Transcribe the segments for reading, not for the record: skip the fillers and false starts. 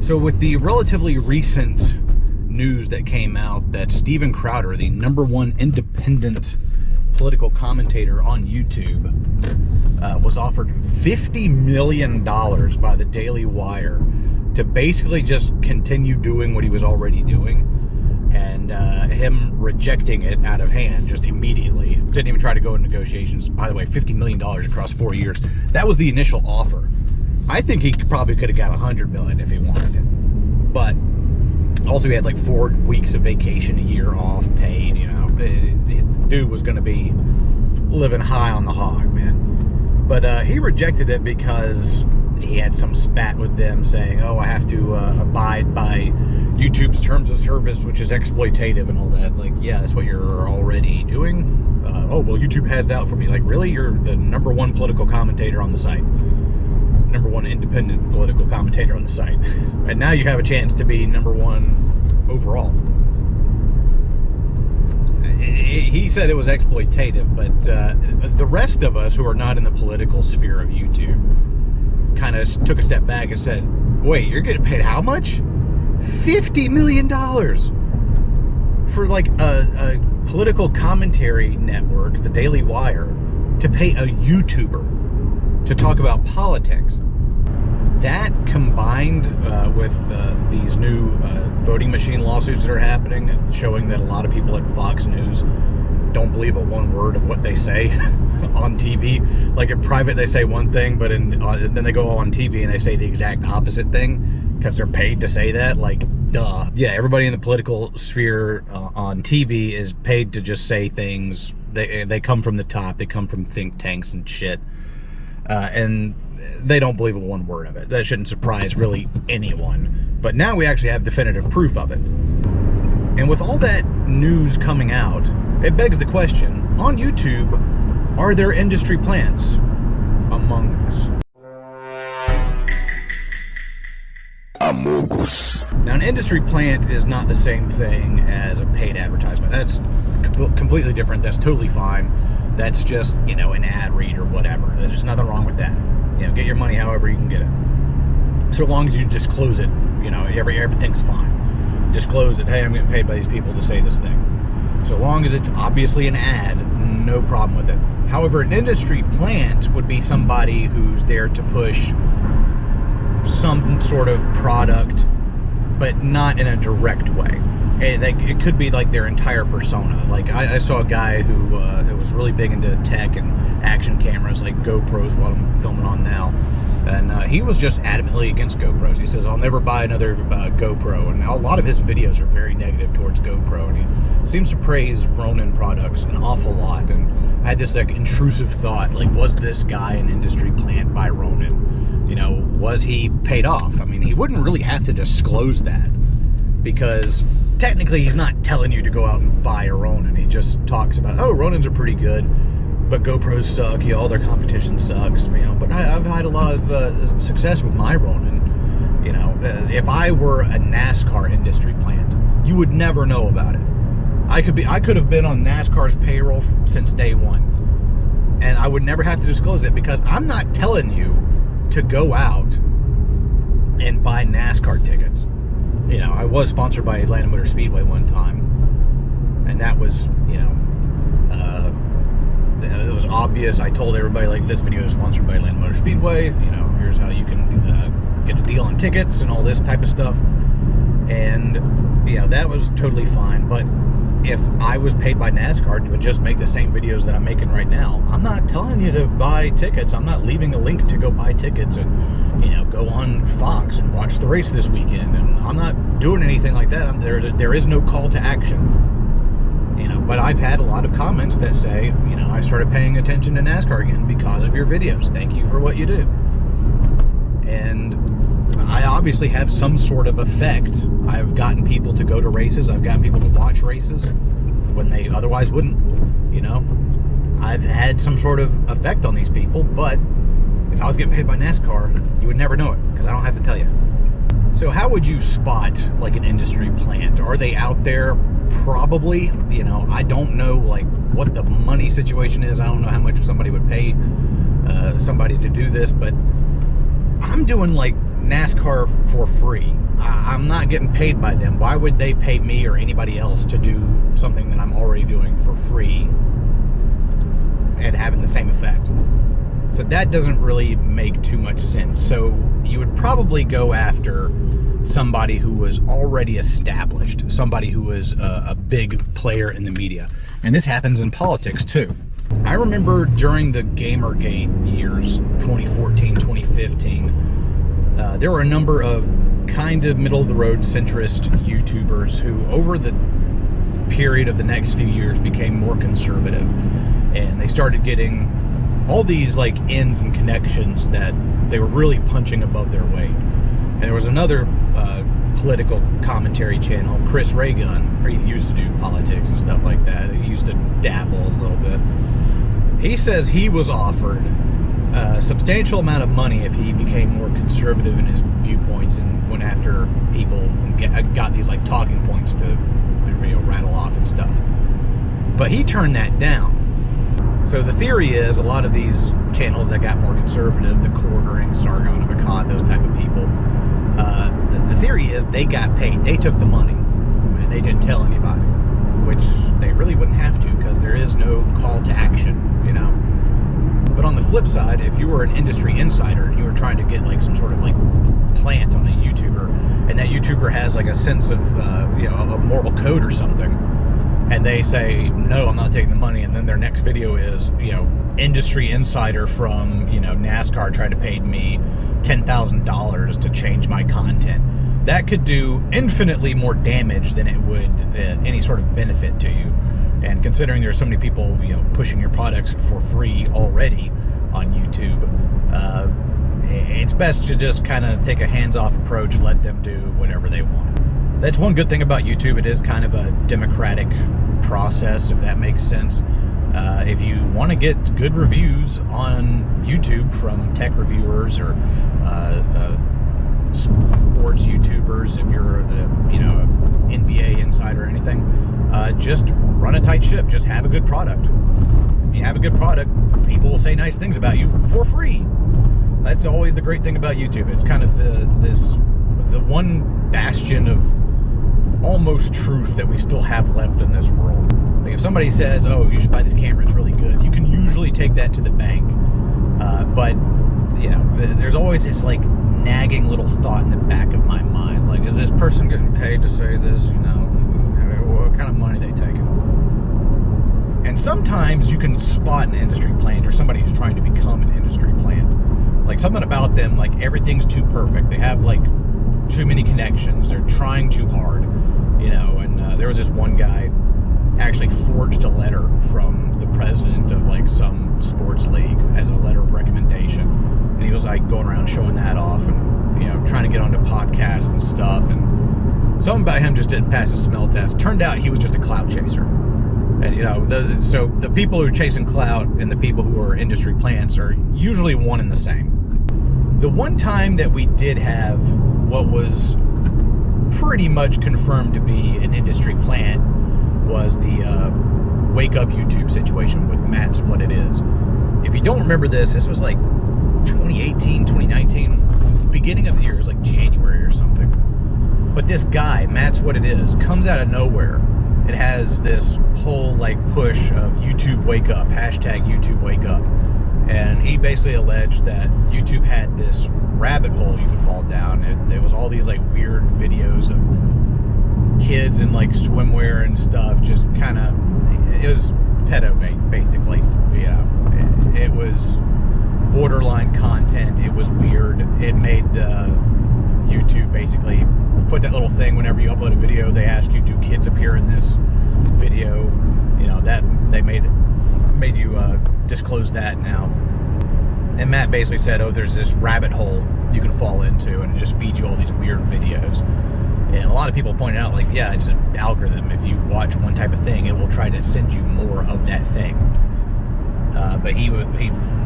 So with the relatively recent news that came out that Steven Crowder, the #1 independent political commentator on YouTube, was offered $50 million by the Daily Wire to basically just continue doing what he was already doing, and him rejecting it out of hand just immediately. Didn't even try to go in negotiations. By the way, $50 million across 4 years. That was the initial offer. I think he probably could have got $100 million if he wanted it. But also he had like 4 weeks of vacation a year off paid, you know. The dude was going to be living high on the hog, man. But he rejected it because he had some spat with them saying, oh, I have to abide by YouTube's terms of service, which is exploitative and all that. Like, yeah, that's what you're already doing. Oh, well, YouTube has it out for me. Like, really? You're the #1 political commentator on the site. #1 independent political commentator on the site. And now you have a chance to be #1 overall. He said it was exploitative, but the rest of us who are not in the political sphere of YouTube kind of took a step back and said, wait, you're getting paid how much? $50 million for like a political commentary network, the Daily Wire, to pay a YouTuber to talk about politics. That combined with these new voting machine lawsuits that are happening and showing that a lot of people at Fox News don't believe a one word of what they say on TV. Like in private they say one thing, but then they go on TV and they say the exact opposite thing because they're paid to say that. Like, duh. Yeah, everybody in the political sphere on TV is paid to just say things. They come from the top. They come from think tanks and shit. And they don't believe a one word of it. That shouldn't surprise really anyone. But now we actually have definitive proof of it. And with all that news coming out, it begs the question, on YouTube, are there industry plants among us? Amogus. Now, an industry plant is not the same thing as a paid advertisement. That's completely different. That's totally fine. That's just, you know, an ad read or whatever. There's nothing wrong with that. You know, get your money however you can get it. So long as you disclose it, you know, everything's fine. Disclose it. Hey, I'm getting paid by these people to say this thing. So long as it's obviously an ad, no problem with it. However, an industry plant would be somebody who's there to push some sort of product, but not in a direct way. It could be like their entire persona. Like I saw a guy who was really big into tech and action cameras, like GoPros, what I'm filming on now. And he was just adamantly against GoPros. He says, I'll never buy another GoPro. And a lot of his videos are very negative towards GoPro. And he seems to praise Ronin products an awful lot. And I had this like intrusive thought, like, was this guy an industry plant by Ronin? You know, was he paid off? I mean, he wouldn't really have to disclose that, because technically he's not telling you to go out and buy a Ronin. He just talks about, oh, Ronins are pretty good, but GoPros suck, you know, all their competition sucks, you know, but I've had a lot of success with my Ronin. You know, if I were a NASCAR industry plant, you would never know about it. I could have been on NASCAR's payroll since day one, and I would never have to disclose it, because I'm not telling you to go out and buy NASCAR tickets. You know, I was sponsored by Atlanta Motor Speedway one time, and that was, you know, it was obvious. I told everybody, like, this video is sponsored by Atlanta Motor Speedway. You know, here's how you can get a deal on tickets and all this type of stuff. And, you know, that was totally fine. But if I was paid by NASCAR to just make the same videos that I'm making right now, I'm not telling you to buy tickets. I'm not leaving a link to go buy tickets and, you know, go on Fox and watch the race this weekend. And I'm not doing anything like that. There is no call to action. You know, but I've had a lot of comments that say, you know, I started paying attention to NASCAR again because of your videos. Thank you for what you do. And I obviously have some sort of effect. I've gotten people to go to races. I've gotten people to watch races when they otherwise wouldn't. You know, I've had some sort of effect on these people, but if I was getting paid by NASCAR, you would never know it, because I don't have to tell you. So how would you spot like an industry plant? Are they out there? Probably. You know, I don't know like what the money situation is. I don't know how much somebody would pay somebody to do this, but I'm doing like NASCAR for free. I'm not getting paid by them. Why would they pay me or anybody else to do something that I'm already doing for free and having the same effect? So that doesn't really make too much sense. So you would probably go after somebody who was already established, somebody who was a big player in the media. And this happens in politics too. I remember during the Gamergate years, 2014, 2015, there were a number of kind of middle-of-the-road centrist YouTubers who, over the period of the next few years, became more conservative. And they started getting all these like ins and connections that they were really punching above their weight. And there was another political commentary channel, Chris Raygun, or he used to do politics and stuff like that. He used to dabble a little bit. He says he was offered a substantial amount of money if he became more conservative in his viewpoints and went after people and got these like talking points to rattle off and stuff. But he turned that down. So the theory is a lot of these channels that got more conservative, the Quartering, Sargon of Akkad, those type of people, the theory is they got paid. They took the money and they didn't tell anybody, which they really wouldn't have to because there is no call to action, you know. But on the flip side, if you were an industry insider and you were trying to get like some sort of like plant on a YouTuber, and that YouTuber has like a sense of, a moral code or something, and they say, no, I'm not taking the money, and then their next video is, industry insider from, NASCAR tried to pay me $10,000 to change my content. That could do infinitely more damage than it would any sort of benefit to you. And considering there's so many people, pushing your products for free already on YouTube, it's best to just kind of take a hands-off approach, let them do whatever they want. That's one good thing about YouTube. It is kind of a democratic process, if that makes sense. If you want to get good reviews on YouTube from tech reviewers or sports YouTubers, if you're an NBA insider or anything, just run a tight ship. Just have a good product. If you have a good product, people will say nice things about you for free. That's always the great thing about YouTube. It's kind of the one bastion of almost truth that we still have left in this world. Like if somebody says, oh, you should buy this camera, it's really good, you can usually take that to the bank. But there's always this like nagging little thought in the back of my mind, like, is this person getting paid to say this? What kind of money are they taking? And sometimes you can spot an industry plant or somebody who's trying to become an industry plant. Like something about them, like everything's too perfect. They have like too many connections. They're trying too hard, and there was this one guy actually forged a letter from the president of like some sports league as a letter of recommendation. And he was like going around showing that off and, trying to get onto podcasts and stuff. And something about him just didn't pass the smell test. Turned out he was just a clout chaser. And, so the people who are chasing clout and the people who are industry plants are usually one and the same. The one time that we did have what was pretty much confirmed to be an industry plant was the Wake Up YouTube situation with Matt's What It Is. If you don't remember this was like 2018, 2019, beginning of the year, it was like January or something. But this guy, Matt's What It Is, comes out of nowhere. It has this whole like push of YouTube Wake Up, hashtag YouTube Wake Up. And he basically alleged that YouTube had this rabbit hole you could fall down. There was all these like weird videos of kids in like swimwear and stuff, just kind of, it was pedo bait, basically. It was borderline content. It was weird. It made YouTube basically put that little thing whenever you upload a video, they ask you, do kids appear in this video? That they made you disclose that now. And Matt basically said, oh, there's this rabbit hole you can fall into, and it just feeds you all these weird videos. And a lot of people pointed out, like, yeah, it's an algorithm. If you watch one type of thing, it will try to send you more of that thing. But he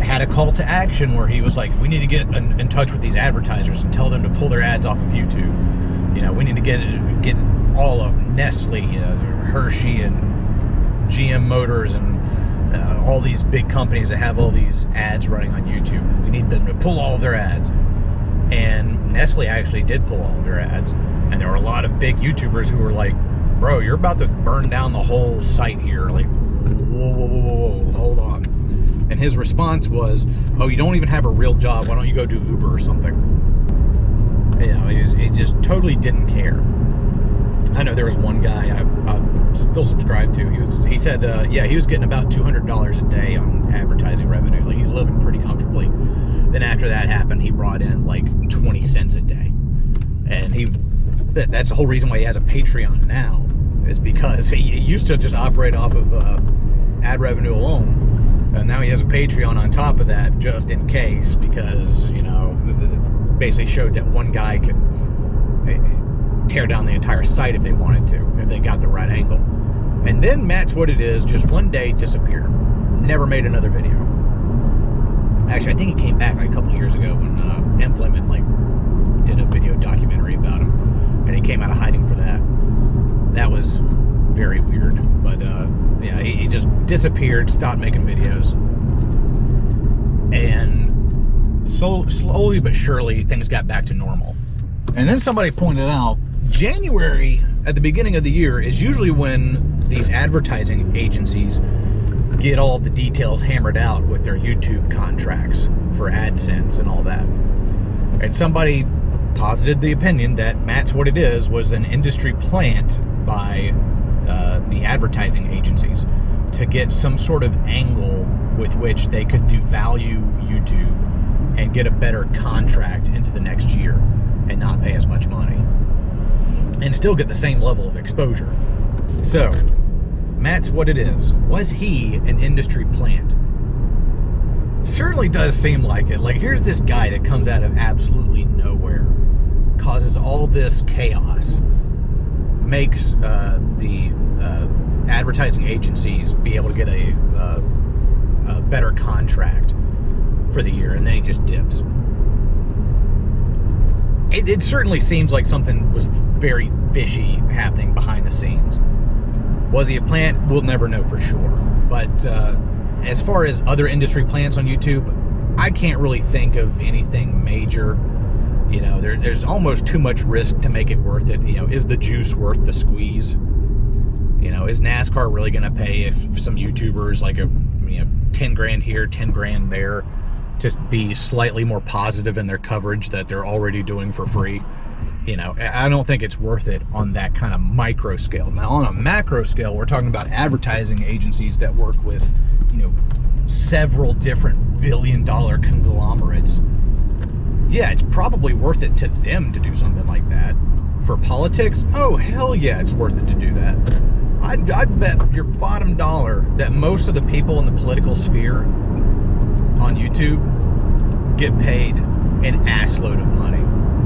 had a call to action where he was like, we need to get in touch with these advertisers and tell them to pull their ads off of YouTube. We need to get all of Nestle, Hershey, and GM Motors, and all these big companies that have all these ads running on YouTube. We need them to pull all of their ads. And Nestle actually did pull all of their ads. And there were a lot of big YouTubers who were like, bro, you're about to burn down the whole site here. Like, whoa, hold on. And his response was, oh, you don't even have a real job. Why don't you go do Uber or something? You know, he just totally didn't care. I know there was one guy I still subscribed to. He said, yeah, he was getting about $200 a day on advertising revenue. Like, he's living pretty comfortably. Then after that happened, he brought in like 20 cents a day. And that's the whole reason why he has a Patreon now, is because he used to just operate off of ad revenue alone. And now he has a Patreon on top of that, just in case, because, you know, basically showed that one guy could tear down the entire site if they wanted to, if they got the right angle. And then Matt's What It Is just one day disappeared. Never made another video. Actually, I think he came back like a couple years ago when Implement did a video documentary about him, and he came out of hiding for that. That was very weird. But yeah, he just disappeared, stopped making videos, and so slowly but surely things got back to normal. And then somebody pointed out, January at the beginning of the year is usually when these advertising agencies get all the details hammered out with their YouTube contracts for AdSense and all that. And somebody posited the opinion that Matt's What It Is was an industry plant by the advertising agencies to get some sort of angle with which they could devalue YouTube and get a better contract into the next year and not pay as much money and still get the same level of exposure. So, Matt's What It Is. Was he an industry plant? Certainly does seem like it. Like, here's this guy that comes out of absolutely nowhere, causes all this chaos, makes the advertising agencies be able to get a better contract for the year, and then he just dips. It certainly seems like something was very fishy happening behind the scenes. Was he a plant? We'll never know for sure. But as far as other industry plants on YouTube, I can't really think of anything major. You know, there's almost too much risk to make it worth it. You know, is the juice worth the squeeze? You know, is NASCAR really going to pay if some YouTubers, like 10 grand here, 10 grand there, just be slightly more positive in their coverage that they're already doing for free? You know, I don't think it's worth it on that kind of micro scale. Now, on a macro scale, we're talking about advertising agencies that work with, you know, several different billion-dollar conglomerates. Yeah, it's probably worth it to them to do something like that. For politics, oh, hell yeah, it's worth it to do that. I'd bet your bottom dollar that most of the people in the political sphere on YouTube get paid an assload of money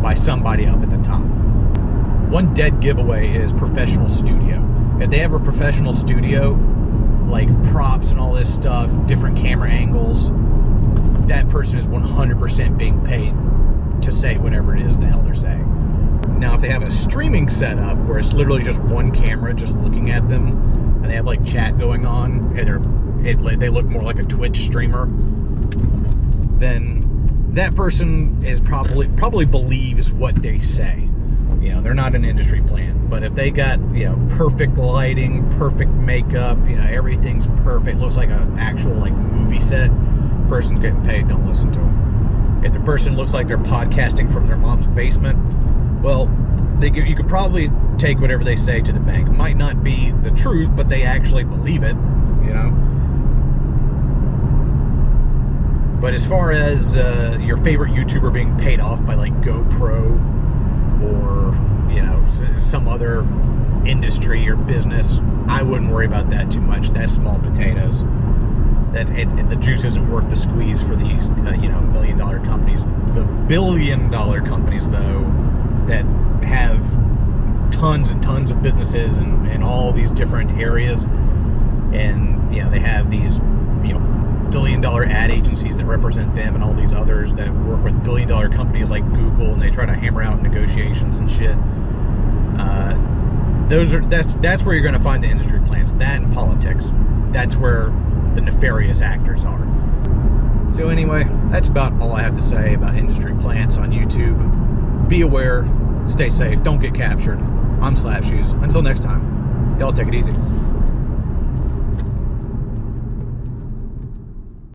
by somebody up at the top. One dead giveaway is professional studio. If they have a professional studio, like props and all this stuff, different camera angles, that person is 100% being paid to say whatever it is the hell they're saying. Now, if they have a streaming setup where it's literally just one camera just looking at them, and they have like chat going on, and they look more like a Twitch streamer, then that person is probably believes what they say. You know, they're not an industry plant. But if they got, you know, perfect lighting, perfect makeup, you know, everything's perfect, looks like an actual like movie set, person's getting paid, don't listen to them. If the person looks like they're podcasting from their mom's basement, well, you could probably take whatever they say to the bank. It might not be the truth, but they actually believe it, you know. But as far as your favorite YouTuber being paid off by like GoPro or, you know, some other industry or business, I wouldn't worry about that too much. That's small potatoes. The juice isn't worth the squeeze for these, you know, $1 million companies. The $1 billion companies, though, that have tons and tons of businesses in all these different areas, and, you know, they have these, you know, $1 billion ad agencies that represent them, and all these others that work with $1 billion companies like Google, and they try to hammer out negotiations and shit. That's where you're going to find the industry plants. That and politics. That's where the nefarious actors are. So anyway, that's about all I have to say about industry plants on YouTube. Be aware, stay safe, don't get captured. I'm Slapshoes. Until next time, y'all take it easy.